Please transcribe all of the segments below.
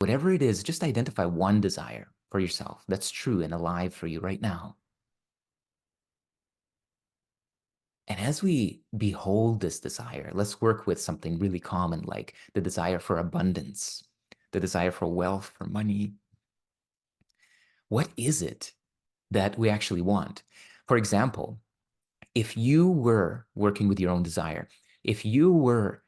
Whatever it is, just identify one desire for yourself that's true and alive for you right now. And as we behold this desire, let's work with something really common like the desire for abundance, the desire for wealth, for money. What is it that we actually want? For example, if you were working with your own desire, if you were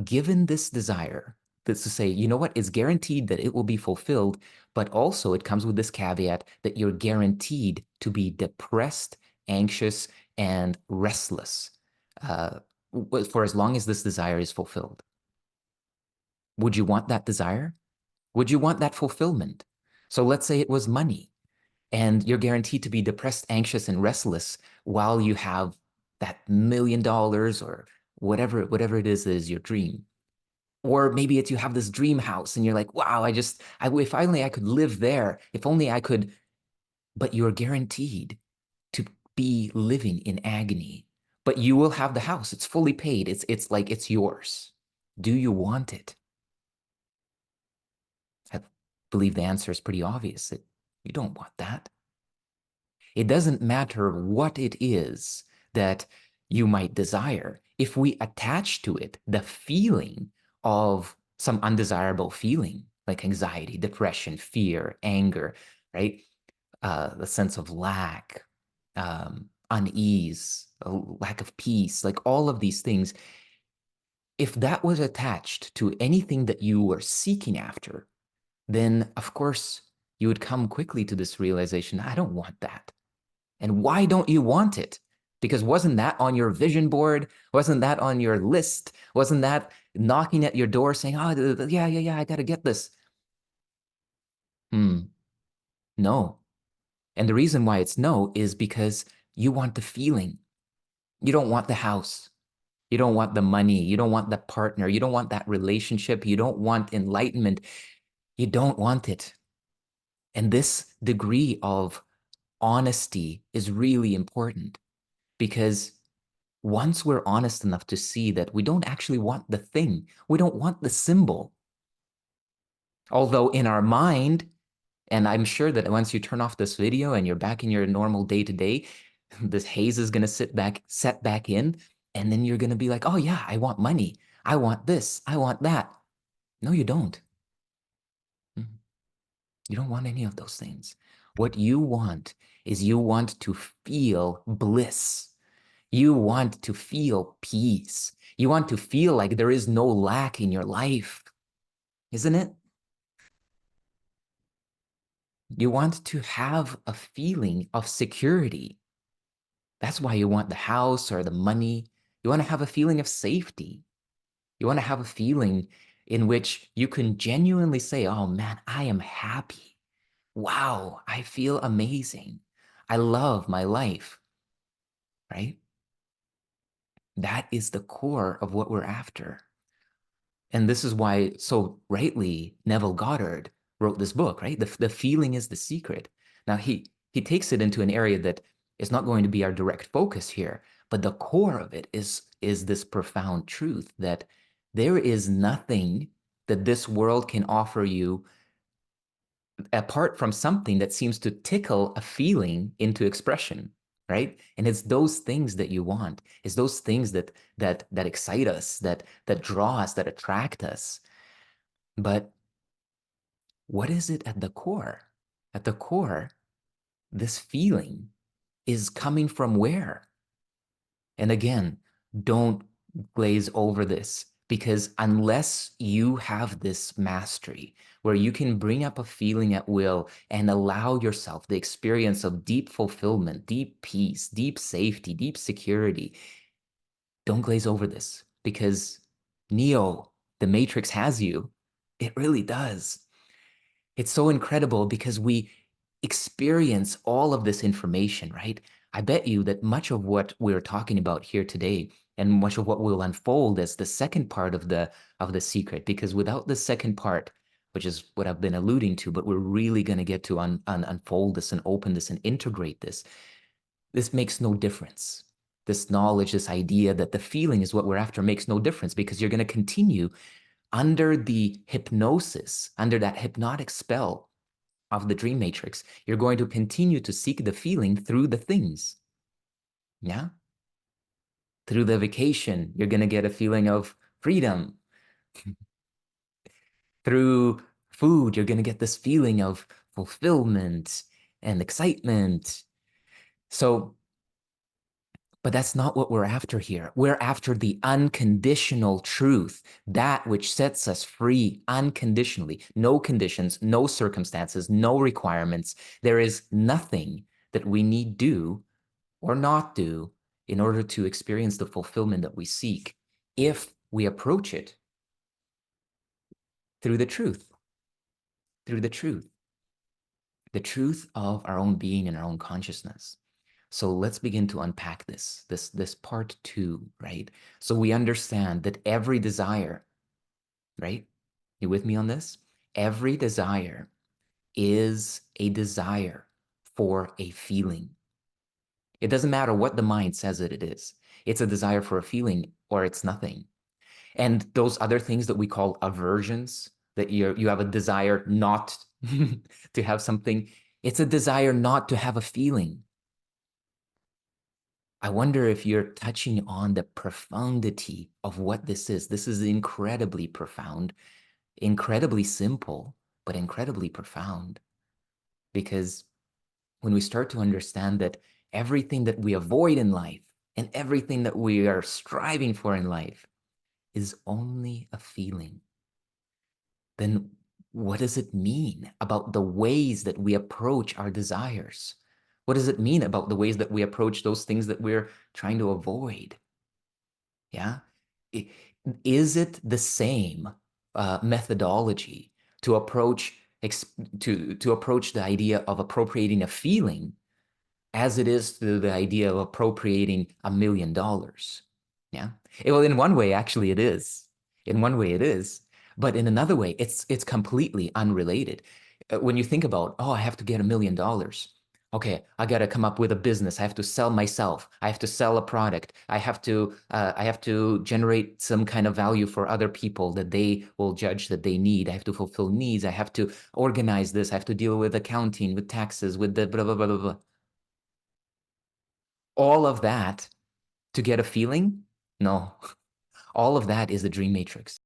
given this desire, that's to say, you know what, it's guaranteed that it will be fulfilled, but also it comes with this caveat that you're guaranteed to be depressed, anxious, and restless uh, for as long as this desire is fulfilled. Would you want that desire? Would you want that fulfillment? So let's say it was money and you're guaranteed to be depressed, anxious, and restless while you have that $1,000,000 or whatever it is that is your dream. Or maybe it's you have this dream house and you're like, wow, if only I could live there, if only I could, but you're guaranteed to be living in agony. But you will have the house. It's fully paid. It's like it's yours. Do you want it? I believe the answer is pretty obvious that you don't want that. It doesn't matter what it is that you might desire. If we attach to it the feeling of some undesirable feeling, like anxiety, depression, fear, anger, right? The sense of lack, unease, a lack of peace, like all of these things, if that was attached to anything that you were seeking after, then of course you would come quickly to this realization, I don't want that. And why don't you want it? Because wasn't that on your vision board? Wasn't that on your list? Wasn't that knocking at your door saying, oh, yeah, I got to get this? No. And the reason why it's no is because you want the feeling. You don't want the house. You don't want the money. You don't want the partner. You don't want that relationship. You don't want enlightenment. You don't want it. And this degree of honesty is really important because once we're honest enough to see that we don't actually want the thing, we don't want the symbol. Although in our mind, and I'm sure that once you turn off this video and you're back in your normal day-to-day, this haze is going to set back in, and then you're going to be like, oh yeah, I want money. I want this. I want that. No, you don't. You don't want any of those things. What you want is you want to feel bliss. You want to feel peace. You want to feel like there is no lack in your life, isn't it? You want to have a feeling of security. That's why you want the house or the money. You want to have a feeling of safety. You want to have a feeling in which you can genuinely say, oh man, I am happy. Wow, I feel amazing. I love my life, right? That is the core of what we're after. And this is why, so rightly, Neville Goddard wrote this book, right? The feeling is the secret. Now, he takes it into an area that is not going to be our direct focus here, but the core of it is this profound truth that there is nothing that this world can offer you apart from something that seems to tickle a feeling into expression, right? And it's those things that you want. It's those things that excite us, that draw us, that attract us. But what is it at the core? At the core, this feeling is coming from where? And again, don't glaze over this because unless you have this mastery where you can bring up a feeling at will and allow yourself the experience of deep fulfillment, deep peace, deep safety, deep security, don't glaze over this because Neo, the Matrix has you. It really does. It's so incredible because we experience all of this information, right? I bet you that much of what we're talking about here today and much of what will unfold as the second part of the secret, because without the second part, which is what I've been alluding to, but we're really going to get to unfold this and open this and integrate this. This makes no difference. This knowledge, this idea that the feeling is what we're after makes no difference because you're going to continue under the hypnosis, under that hypnotic spell of the dream matrix, you're going to continue to seek the feeling through the things. Yeah? Through the vacation, you're going to get a feeling of freedom. Through food, you're going to get this feeling of fulfillment and excitement. So, but that's not what we're after here. We're after the unconditional truth, that which sets us free unconditionally. No conditions, no circumstances, no requirements. There is nothing that we need do or not do in order to experience the fulfillment that we seek if we approach it through the truth, through the truth of our own being and our own consciousness. So let's begin to unpack this part 2, right? So we understand that every desire, right? You with me on this? Every desire is a desire for a feeling. It doesn't matter what the mind says that it is. It's a desire for a feeling or it's nothing. And those other things that we call aversions, that you have a desire not to have something, it's a desire not to have a feeling. I wonder if you're touching on the profundity of what this is. This is incredibly profound, incredibly simple, but incredibly profound. Because when we start to understand that everything that we avoid in life and everything that we are striving for in life is only a feeling, then what does it mean about the ways that we approach our desires? What does it mean about the ways that we approach those things that we're trying to avoid? Yeah. Is it the same methodology to approach to approach the idea of appropriating a feeling as it is to the idea of appropriating $1 million? Yeah. Well, in one way, actually, it is. In one way, it is. But in another way, it's completely unrelated. When you think about, oh, I have to get $1 million. Okay, I got to come up with a business. I have to sell myself. I have to sell a product. I have to generate some kind of value for other people that they will judge that they need. I have to fulfill needs. I have to organize this. I have to deal with accounting, with taxes, with the blah, blah, blah, blah, blah. All of that to get a feeling? No, all of that is the dream matrix.